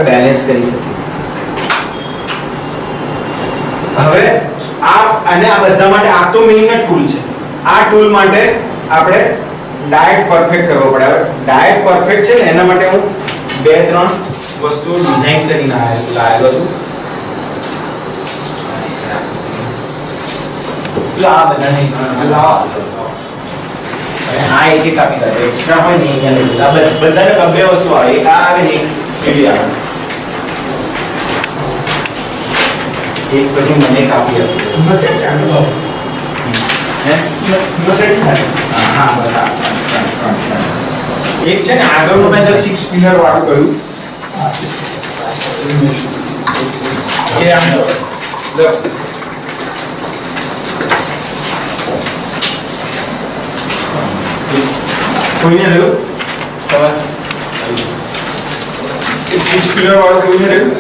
આપણે બેલેન્સ કરી શકીએ. હવે અને આ બધા માટે આ તો મેઇન જ ટૂલ છે. આ ટૂલ માટે આપણે ડાયટ પરફેક્ટ કરવો પડે. હવે ડાયટ પરફેક્ટ છે ને એના માટે હું 2-3 વસ્તુઓ ડિઝાઇન કરીને લાવેલો છું. આ બધા નહીં આ એક એક આપી દે. એક્સ્ટ્રા હોય ને અહીંયા લઈ લો. બધાને બે વસ્તુ આવે. એક આ આવે ને એવી આવે. એક પછી મને કાપી આપી. હા બતા. એક છે ને આગળનું મેં 6 પિલર વાળું કહ્યું એ આમ લો. કોઈને રહ્યું? 6 પિલર વાળું કોઈને રહ્યું?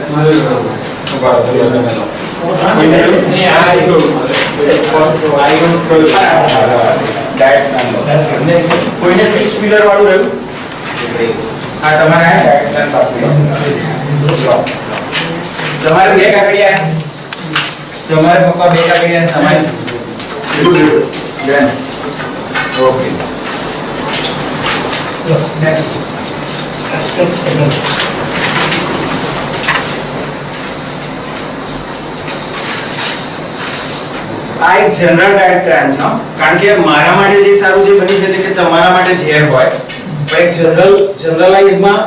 કોઈને 6 પિલર વાળું રહ્યું? હા તમારે તમારે 2 કાકડિયા, તમારે પપ્પા 2 કાકડિયા, તમારે ઓકે. આ એક જનરલ ડાયટ પ્લાન છે, કારણ કે મારા માટે જે સારું જે બની શકે કે તમારા માટે ઝેર હોય. એક જનરલાઇઝમાં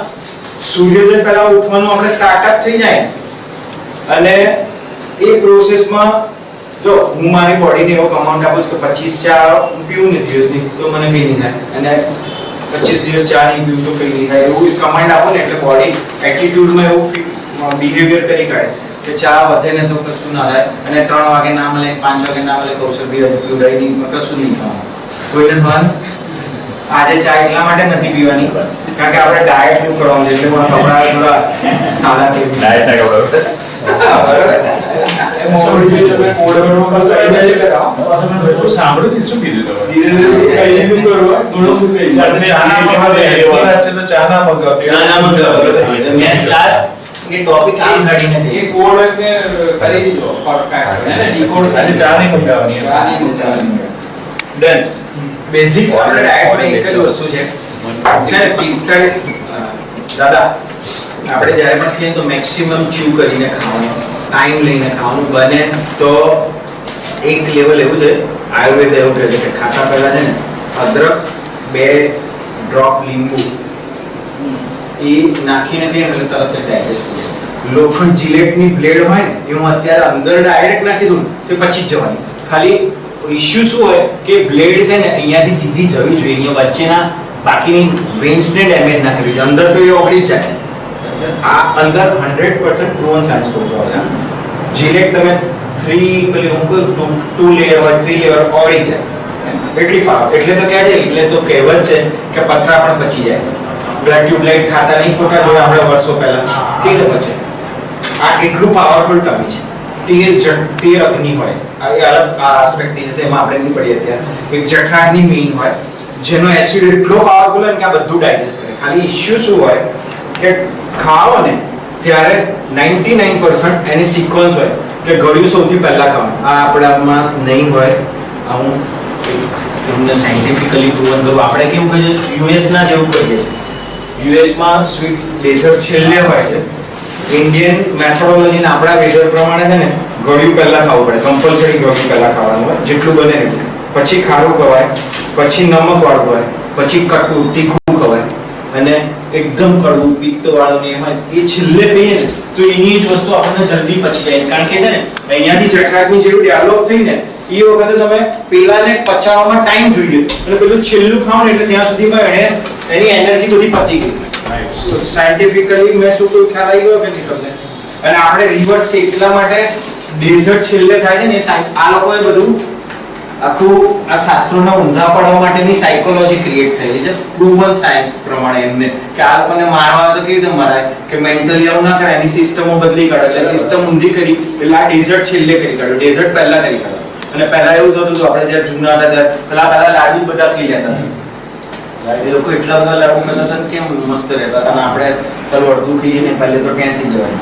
સૂર્યોદય પહેલા ઉઠવાનું આપણે સ્ટાર્ટઅપ થઈ જાય અને એ પ્રોસેસમાં જો હું મારી બોડીને એવો કમાન્ડ આપું છું કે 25 ચા હું પીવું ને દિવસની તો મને કંઈ નહીં થાય, અને 25 દિવસ ચા નહીં પીવું તો કંઈ નહીં થાય, એવું કમાન્ડ આપો ને એટલે બોડી એટીટ્યુડમાં એવું બિહેવિયર કરી કાઢે કે ચા વધે ને તો કશું ના થાય, અને 3 વાગે ના મળે 5 વાગે ના મળે કૌશલ પીવડાવી નહીં કશું નહીં થવાનું. કોઈને થવાનું? આજે ચા એટલા માટે નથી પીવાની કારણ કે આપણે ડાયટ નું કરવાનું છે, એટલે પણ કપડા થોડા સાદા કરી ડાયટ ના કપડા ये टॉपिक आम घड़ी ने ये कोड के કરી દીજો પરફેક્ટ है ડીકોડ અને ચા નહીં મંગાવવાની ડન. બેઝિક આપણે ડાયટ માં એક જ વસ્તુ છે 45 દાદા આપણે જ્યારે પણ ખાઈએ તો મેક્સિમમ ચૂ કરીને ખાવાનું, ટાઈમ લઈને ખાવાનું, બને તો એક લેવલ એવું છે આયુર્વેદ એવું કહે છે કે ખાતા પહેલા છે ને અદરક 2 ડ્રોપ લીંબુ એ નાખીને ખાઈએ એટલે તરત જ ડાયજેસ્ટ થઈ જાય. લોખંડ જીલેટની બ્લેડ હોય ને એ હું અત્યારે અંદર ડાયરેક્ટ નાખી દઉં તો પછી જ જવાની. ખાલી ઇશ્યુ શું હોય કે બ્લેડ છે ને અહીંયાથી સીધી જવી જોઈએ, અહીંયા વચ્ચેના બાકીની વેન્સને ડેમેજ ના કરવી જોઈએ, અંદર તો એ ઓગળી જ જાય. આ અંદર 100% પ્રૂવન સાયન્સ કહું છું. જીલેટ તમે 2 લેયર હોય 3 લેયર ઓગળી જાય એટલી પાવર. એટલે તો કહે છે, એટલે તો કહેવત છે કે પથરા પણ બચી જાય. બ્લડ ટ્યુબલાઇટ ખાતા નહીં ખોટા જોયા આપણે વર્ષો પહેલા કે પછી આ એટલું પાવરફુલ ટમી છે. 13 અગ્નિ હોય, આ અલગ આસ્પેક્ટ છે, એમાં આપણે નહીં પડીએ ત્યાં. એક જઠરાગ્નિ મેઇન હોય જેનો એસિડ એટલો પાવરફુલ હોય કે આ બધું ડાયજેસ્ટ કરે. ખાલી ઇશ્યુ શું હોય કે ખાઓ ને ત્યારે 99% એની સિક્વન્સ હોય કે ગળ્યું સૌથી પહેલા ખાવાનું. આ આપણામાં નહીં હોય. હું તમને સાયન્ટિફિકલી પ્રૂવન કરું. આપણે કેવું કહીએ યુએસ ના જેવું કહીએ છીએ. યુએસમાં સ્વીટ ડેઝર્ટ છેલ્લે હોય છે. ઇન્ડિયન મેથોડોલોજી ને આપણા વેધર પ્રમાણે છે ને ગળ્યું પહેલા ખાવું પડે, કમ્પલસરી ગળ્યું પહેલા ખાવાનું હોય જેટલું બને એટલું. પછી ખારું ખવાય, પછી નમક વાળું હોય, પછી કટું તીખું ખવાય, અને એકદમ કડવું પિત્ત વાળું ને હોય એ છેલ્લે કહીએ ને તો એની જ વસ્તુ આપણને જલ્દી પચી જાય. કારણ કે છે ને અહીંયાથી જઠરાગ્નિ જેવું ડેવલપ થઈ ને એ વખતે તમે પેલાને પચાવવામાં ટાઈમ જોઈએ અને પેલું છેલ્લું ખાવ ને એટલે ત્યાં સુધીમાં એની એનર્જી બધી પતી ગઈ. સાયન્ટિફિકલી મેં શું કોઈ ખ્યાલ આવી ગયો કે નહીં તમને? અને આપણે રિવર્સ છે એટલા માટે ડેઝર્ટ છેલ્લે થાય છે ને આ લોકોએ બધું આખું આ શાસ્ત્રોના ઊંધા પડવા માટેની સાયકોલોજી ક્રિએટ થયેલી છે પ્રૂવન સાયન્સ પ્રમાણે. એમને કે આ લોકોને મારવા તો કેવી રીતે મરાય કે મેન્ટલી આવું ના કરે, એની સિસ્ટમો બદલી કાઢો એટલે સિસ્ટમ ઊંધી કરી એટલે આ ડેઝર્ટ છેલ્લે કરી કાઢો, ડેઝર્ટ પહેલા કરી કાઢો. અને પહેલા એવું થતું હતું આપણે જ્યારે જૂના હતા ત્યારે પહેલા લાડુ બધા ખાઈ લેતા હતા. એ લોકો એટલા બધા લાડુ ખાતા હતા ને કેમ મસ્ત રહેતા હતા, અને આપણે ચાલો અડધું ખાઈએ ને પહેલે તો ક્યાંથી જવાય.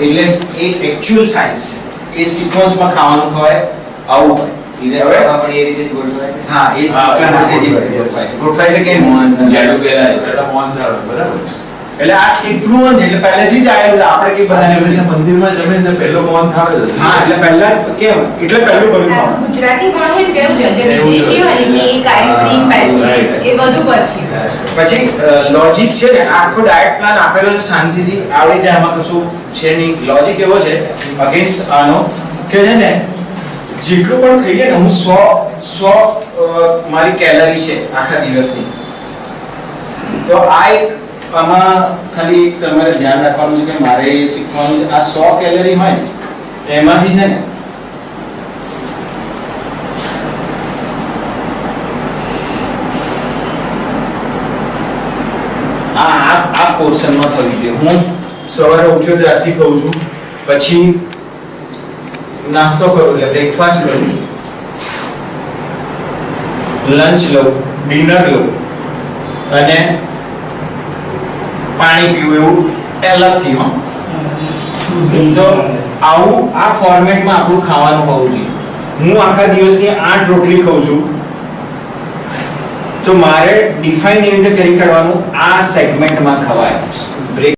એટલે એ એકચ્યુઅલ સાયન્સ છે. એ સિક્વન્સમાં ખાવાનું ખવાય, આવું પણ એ રીતે જ ગોઠવાય. હા એ ગોઠવાય એટલે કેમ પેલા મોહનથાળ બરાબર છે. એટલે આ ઇમ્પ્રુવમેન્ટ એટલે પહેલેથી જ આયેલું છે. આપણે કઈ બનાવ્યું મંદિરમાં જમે ને પહેલો મોહનથાળ જ હતો. હા એટલે પહેલા કેમ એટલે પહેલું કર્યું ગુજરાતી ભાવ છે કેવું છે જે વિદેશી હોય ને કેક આઈસ્ક્રીમ પેસ્ટ્રીઝ એ બધું પછી પછી લોજિક છે ને આખો ડાયટ પ્લાન આપેલો છે, શાંતિથી આવડી જાય, એમાં કશું છે નહીં. લોજિક એવો છે અગેન્સ્ટ આનો કે છે ને જેટલું પણ ખાઈએ ને હું 100 મારી કેલરી છે આખા દિવસની. તો આ એક આમાં ખાલી તમારે ધ્યાન રાખવાનું છે કે મારે એ શીખવાનું છે. આ 100 કેલરી હોય ને એમાંથી છે ને આ પોર્શનમાં થવી જોઈએ. હું સવારે ઉઠ્યો ત્યારથી ખાઉં છું, પછી નાસ્તો કરું એટલે બ્રેકફાસ્ટ લઉં, લંચ લઉં, ડિનર લઉં અને પાણી પીવું, એવું અલગથી. તો આવું આ ફોર્મેટમાં આપણું ખાવાનું હોવું જોઈએ. હું આખા દિવસની 8 રોટલી ખાઉં છું, તો મારે ડિફાઇન એવી રીતે કરી કાઢવાનું આ સેગમેન્ટમાં ખવાય. બ્રેક